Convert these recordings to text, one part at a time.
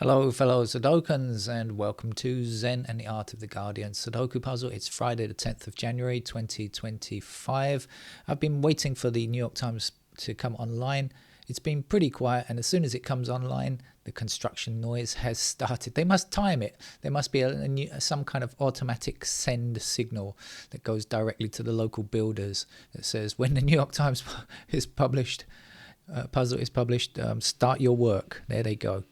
Hello, fellow Sudokans, and welcome to Zen and the Art of the Guardian Sudoku Puzzle. It's Friday the 10th of January 2025. I've been waiting for the New York Times to come online. It's been pretty quiet, and as soon as it comes online, the construction noise has started. They must time it. There must be some kind of automatic send signal that goes directly to the local builders that says, when the New York Times is published, puzzle is published, start your work. There they go.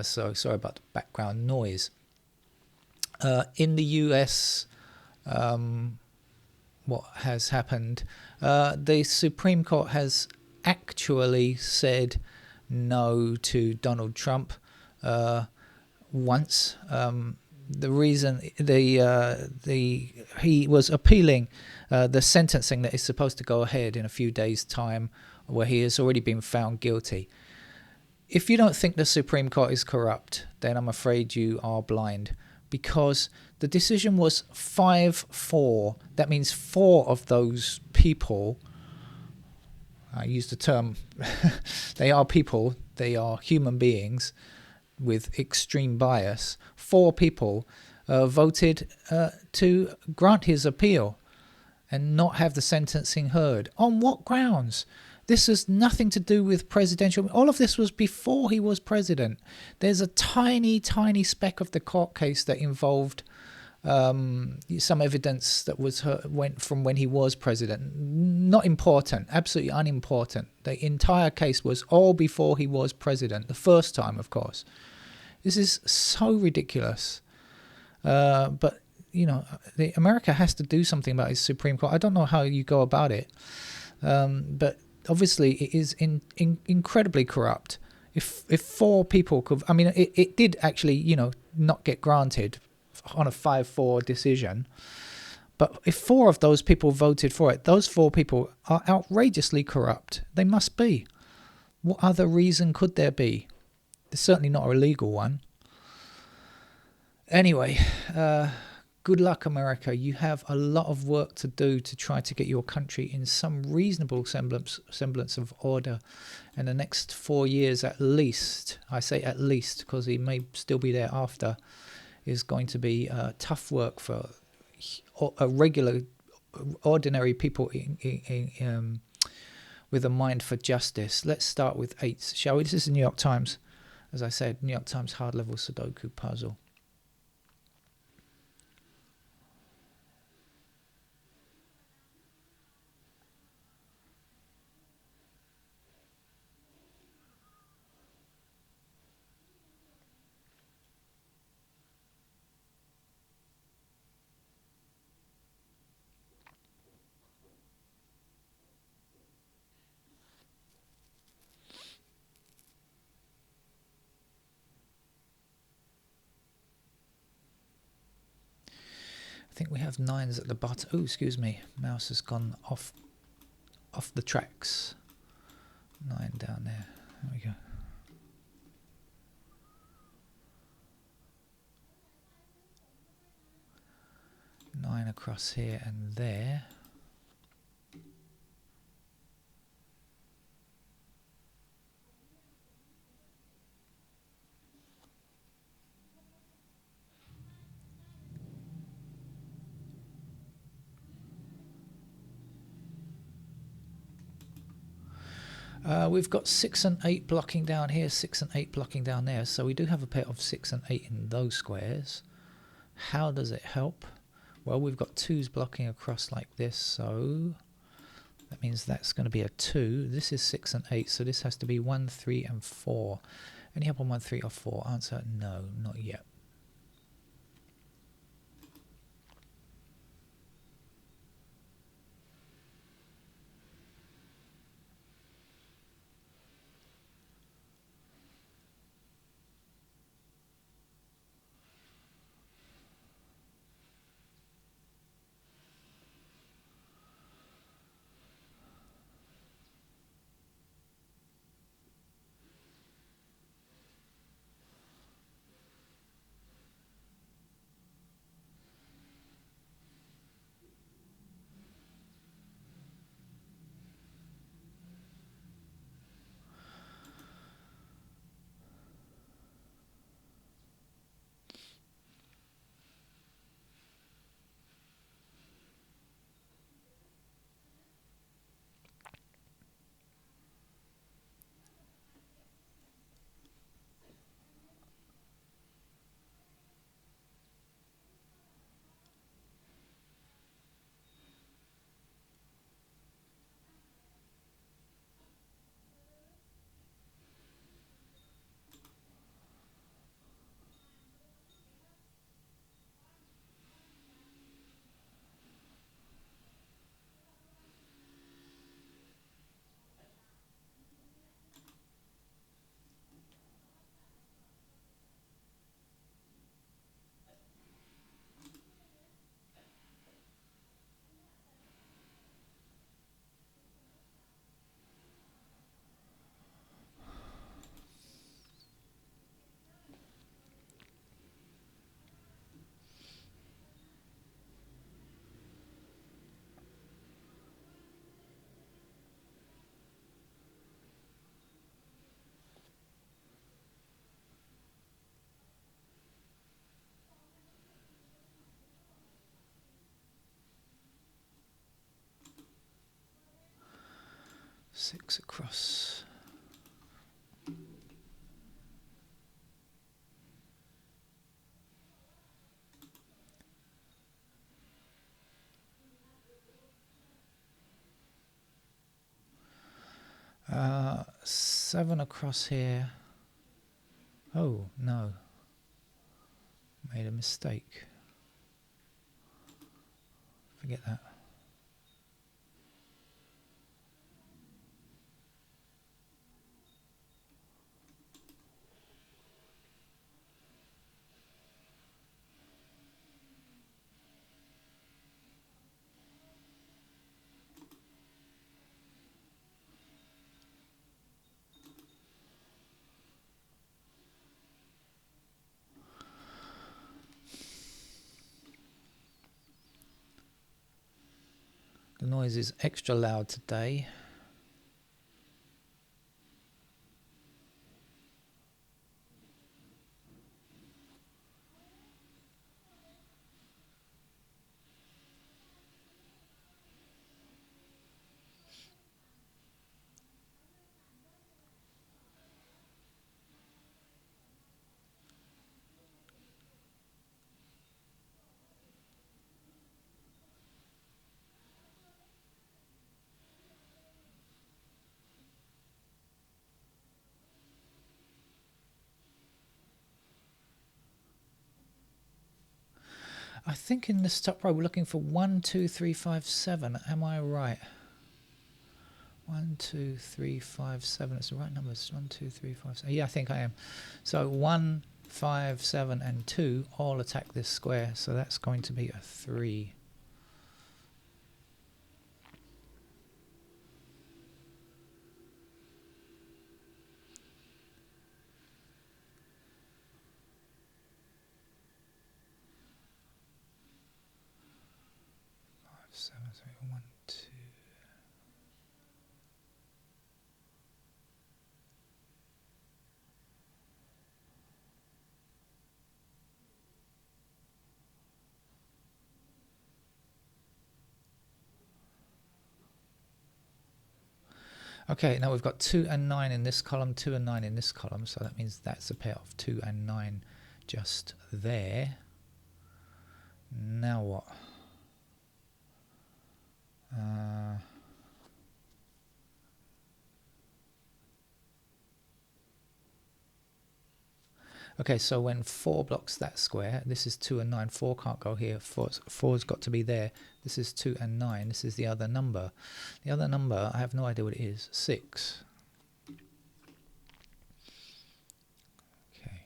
So sorry about the background noise. In the US, what has happened? The Supreme Court has actually said no to Donald Trump once. The reason he was appealing the sentencing that is supposed to go ahead in a few days' time, where he has already been found guilty. If you don't think the Supreme Court is corrupt, then I'm afraid you are blind, because the decision was 5-4. That means 4 of those people, I use the term, they are people, they are human beings with extreme bias. 4 people voted to grant his appeal and not have the sentencing heard. On what grounds? This has nothing to do with presidential. All of this was before he was president. There's a tiny, tiny speck of the court case that involved some evidence that went from when he was president. Not important, absolutely unimportant. The entire case was all before he was president, the first time, of course. This is so ridiculous. But, you know, America has to do something about his Supreme Court. I don't know how you go about it, but obviously it is incredibly corrupt. If 4 people could, I mean, it did actually, you know, not get granted on a 5-4 decision. But if 4 of those people voted for it, those 4 people are outrageously corrupt. They must be. What other reason could there be? There's certainly not a legal one. Anyway, good luck, America. You have a lot of work to do to try to get your country in some reasonable semblance of order. And the next 4 years at least, I say at least because he may still be there after, is going to be tough work for regular, ordinary people with a mind for justice. Let's start with 8s, shall we? This is the New York Times. As I said, New York Times hard level Sudoku puzzle. I think we have 9s at the bottom. Oh, excuse me. Mouse has gone off the tracks. 9 down there. There we go. Nine across here and there. We've got 6 and 8 blocking down here, 6 and 8 blocking down there. So we do have a pair of 6 and 8 in those squares. How does it help? Well, we've got 2s blocking across like this, so that means that's going to be a 2. This is 6 and 8, so this has to be 1, 3, and 4. Any help on 1, 3, or 4? Answer, no, not yet. 6 across. Uh, 7 across here. Oh, no. Made a mistake. Forget that. The noise is extra loud today. I think in this top row we're looking for 1, 2, 3, 5, 7. Am I right? 1, 2, 3, 5, 7. It's the right numbers. 1, 2, 3, 5, 7. Yeah, I think I am. So 1, 5, 7, and 2 all attack this square. So that's going to be a 3. Seven, 3, 1, 2. Okay, now we've got 2 and 9 in this column, 2 and 9 in this column, so that means that's a pair of 2 and 9 just there. Now what? Okay, so when 4 blocks that square, this is 2 and 9, 4 can't go here, 4's got to be there. This is 2 and 9, this is the other number. The other number, I have no idea what it is, 6. Okay.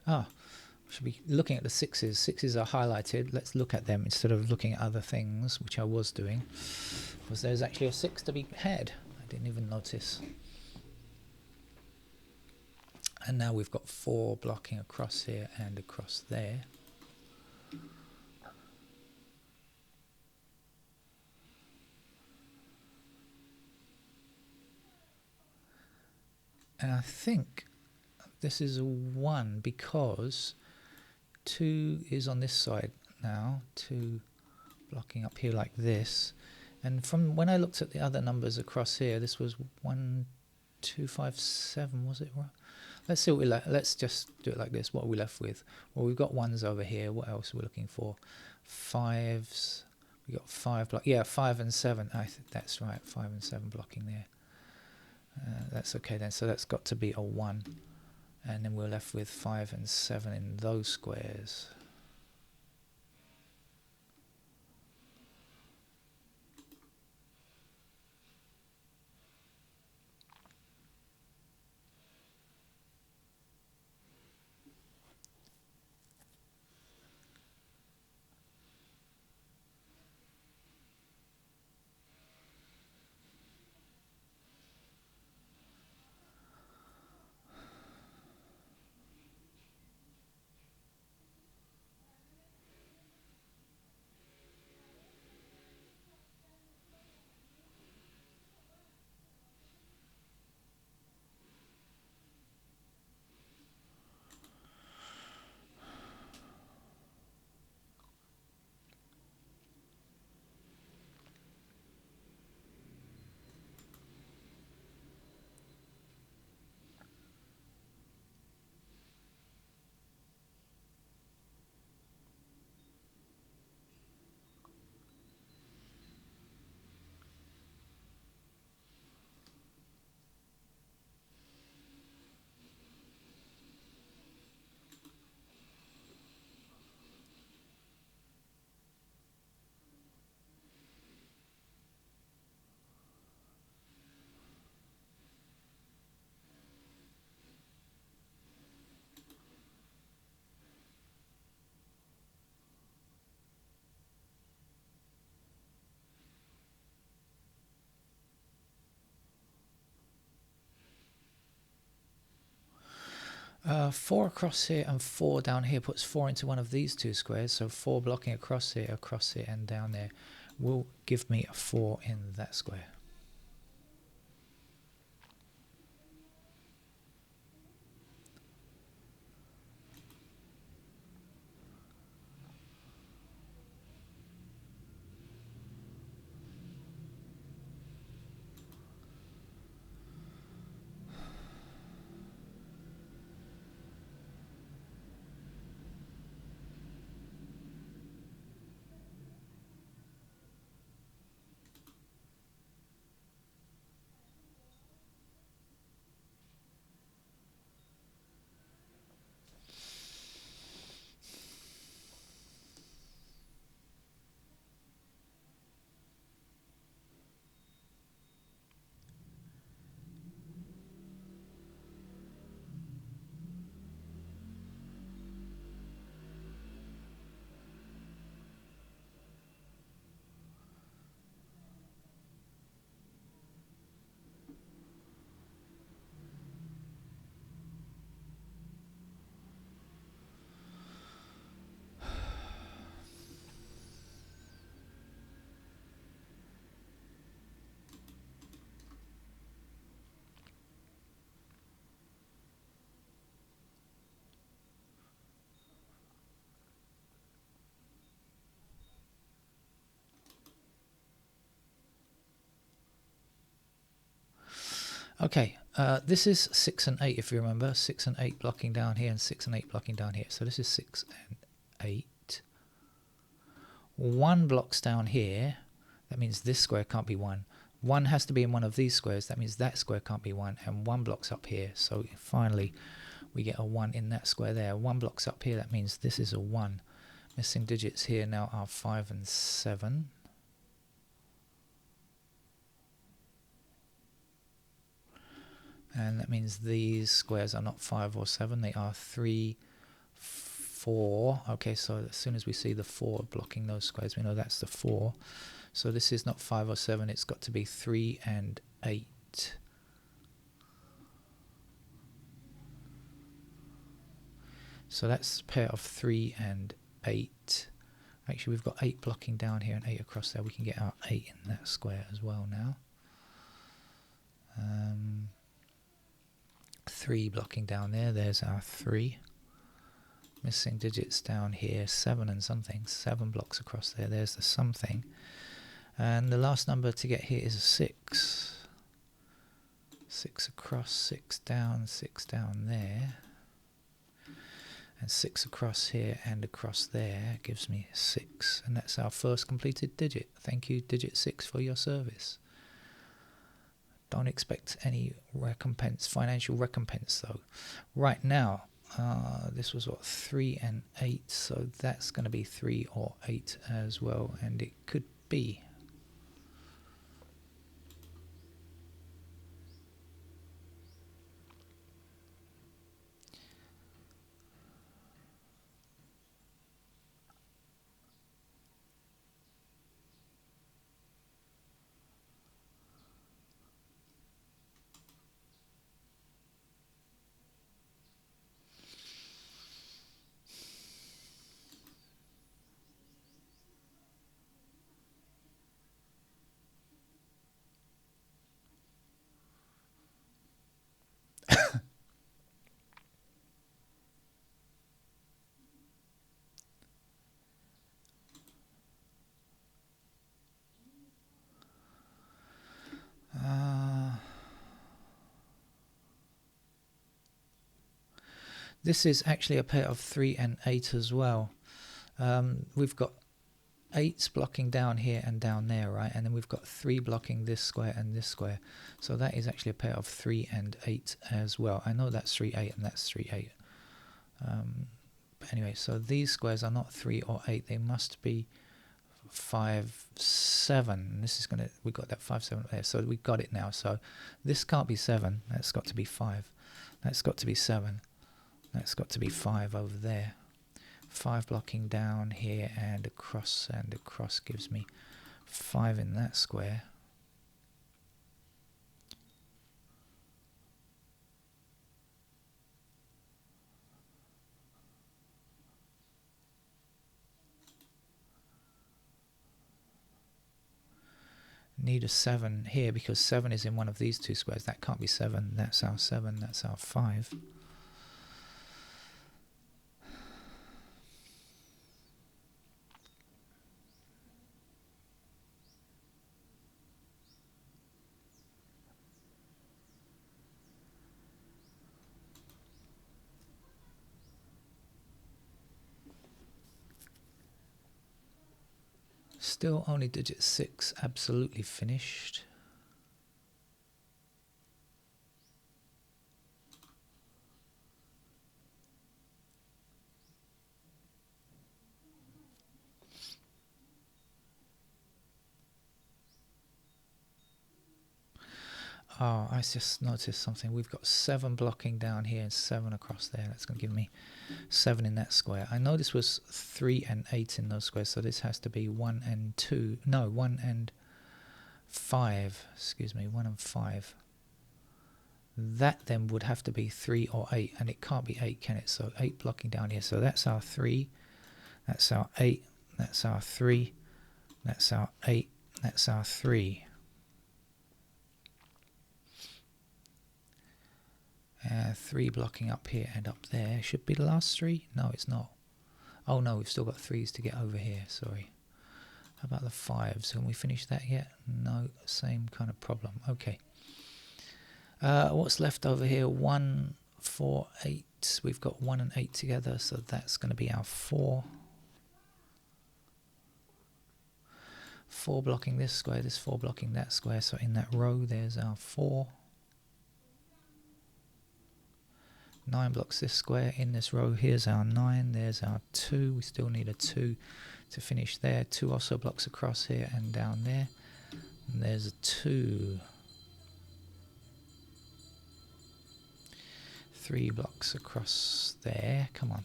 Ah, we should be looking at the 6s. 6s are highlighted. Let's look at them instead of looking at other things, which I was doing. Because there's actually a 6 to be had. I didn't even notice. And now we've got 4 blocking across here and across there. And I think this is a 1 because 2 is on this side now, 2 blocking up here like this. And from when I looked at the other numbers across here, this was 1, 2, 5, 7, was it right? Let's see what let's just do it like this. What are we left with? Well, we've got 1s over here. What else are we looking for? 5s. We got 5 block. Yeah, 5 and 7. I think that's right. 5 and 7 blocking there. That's okay then. So that's got to be a 1. And then we're left with 5 and 7 in those squares. 4 across here and 4 down here puts 4 into one of these two squares. So 4 blocking across here, and down there will give me a 4 in that square. Okay, this is 6 and 8 if you remember. 6 and 8 blocking down here and 6 and 8 blocking down here. So this is 6 and 8. 1 blocks down here. That means this square can't be 1. 1 has to be in one of these squares. That means that square can't be 1. And 1 blocks up here. So finally we get a 1 in that square there. 1 blocks up here. That means this is a 1. Missing digits here now are 5 and 7. And that means these squares are not 5 or 7, they are 3, 4. Okay, so as soon as we see the 4 blocking those squares, we know that's the 4. So this is not 5 or 7, it's got to be 3 and 8. So that's a pair of 3 and 8. Actually, we've got 8 blocking down here and 8 across there. We can get our 8 in that square as well now. 3 blocking down there, there's our 3. Missing digits down here, 7 and something. 7 blocks across there, there's the something. And the last number to get here is a 6. 6 across, 6 down there. And 6 across here and across there gives me 6. And that's our first completed digit. Thank you, digit 6, for your service. Don't expect any recompense, financial recompense though. Right now, this was what, 3 and 8, so that's going to be 3 or 8 as well, and it could be. This is actually a pair of 3 and 8 as well. We've got 8s blocking down here and down there, right? And then we've got 3 blocking this square and this square. So that is actually a pair of 3 and 8 as well. I know that's 3, 8 and that's 3, 8. But anyway, so these squares are not 3 or 8. They must be 5, 7. This is gonna, we got that 5, 7 there. So we got it now. So this can't be 7. That's got to be 5. That's got to be 7. That's got to be 5 over there. 5 blocking down here and across gives me 5 in that square. need a 7 here because 7 is in one of these two squares. That can't be 7. That's our 7. That's our 5. Still only digit 6 absolutely finished. Oh, I just noticed something. We've got 7 blocking down here and 7 across there. That's going to give me 7 in that square. I know this was 3 and 8 in those squares, so this has to be 1 and 2. No, 1 and 5. Excuse me, 1 and 5. That then would have to be 3 or 8, and it can't be 8, can it? So 8 blocking down here. So that's our 3. That's our 8. That's our 3. That's our 8. That's our 3. 3 blocking up here and up there. Should be the last 3? No, it's not. Oh no, we've still got 3s to get over here. Sorry. How about the 5s? Can we finish that yet? No, same kind of problem. Okay. What's left over here? 1, 4, 8. We've got 1 and 8 together, so that's going to be our 4. 4 blocking this square, this 4 blocking that square. So in that row, there's our 4. 9 blocks this square. In this row, here's our 9. There's our 2. We still need a 2 to finish there. 2 also blocks across here and down there. And there's a 2. 3 blocks across there. Come on.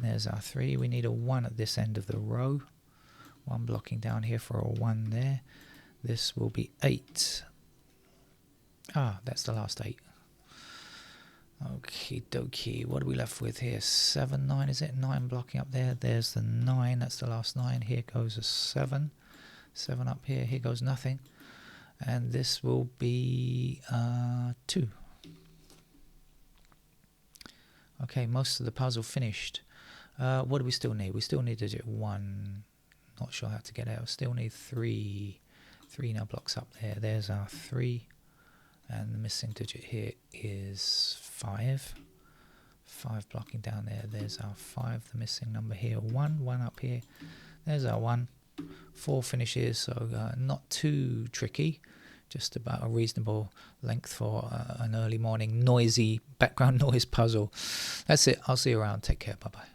There's our 3. We need a 1 at this end of the row. 1 blocking down here for a 1 there. This will be 8. Ah, that's the last 8. Okie dokie. What are we left with here? 7, 9, is it? 9 blocking up there. There's the 9. That's the last 9. Here goes a 7. 7 up here. Here goes nothing. And this will be 2. Okay, most of the puzzle finished. What do we still need? We still need digit 1. Not sure how to get out. Still need 3. 3 now blocks up there. There's our 3. And the missing digit here is 5. 5 blocking down there. There's our 5. The missing number here, 1. 1 up here. There's our 1. 4 finishes, so not too tricky. Just about a reasonable length for an early morning noisy background noise puzzle. That's it. I'll see you around. Take care. Bye-bye.